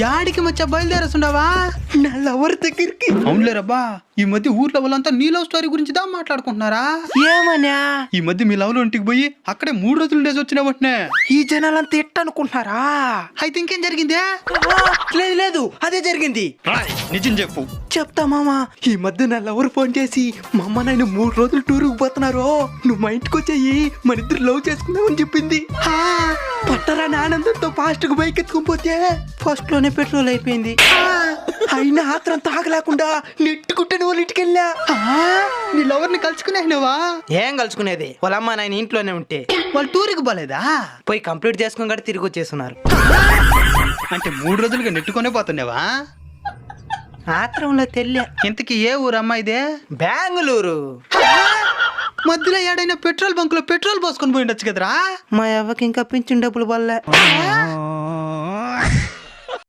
యాడికి మచ్చా బయలుదేరేస్తుండవా? నా లవర్ దగ్గరికి. అవునులేరబ్బా, ఈ మధ్య ఊర్లో వాళ్ళంతా నీ లవ్ స్టోరీ గురించి దా మాట్లాడుకుంటున్నారా? ఏమన్నా ఈ మధ్య మీ లవ్ లో ఇంటికి పోయి అక్కడే 3 రోజులు ఉండేసి వచ్చినావట్నే. ఈ జనాలంతా ఎట్టనుకుంటున్నారా? అయితే ఇంకేం జరిగిందే? లేదు లేదు, అదే జరిగింది. నిజం చెప్పు. చెప్తా మామా. ఈ మధ్య నా లవర్ ఫోన్ చేసి మా అమ్మ నాయన 3 రోజులు టూర్కి పోతున్నారు, నువ్వు మా ఇంటికి వచ్చేయి, మన ఇద్దరు లవ్ చేసుకుందామని చెప్పింది. పట్టరాని ఆనందంతో ఫాస్ట్ గా బైక్ ఎత్తుకుపోతే ఫస్ట్ లోనే పెట్రోల్ అయిపోయింది. అయినా ఆత్రం తాగలేకుండా నెట్టుకుంటే వాళ్ళ ఇంటికి వెళ్ళా. నీ లవర్ ని కలుసుకునేవా? ఏం కలుసుకునేది, వాళ్ళ అమ్మ నాయన ఇంట్లోనే ఉంటే వాళ్ళు టూర్కి పోలేదా? పోయి కంప్లీట్ చేసుకుని కూడా తిరిగి వచ్చేస్తున్నారు. అంటే 3 రోజులుగా నెట్టుకొనే పోతున్నావా? ఆత్రంలో తెల్ల. ఇంతకీ ఏ ఊరు అమ్మాయిదే? బెంగళూరు. మధ్యలో ఏడైనా పెట్రోల్ బంక్ లో పెట్రోల్ పోసుకొని పోయిండొచ్చు కదరా? మా అవ్వకి ఇంకా పింఛన్ డబ్బులు వల్ల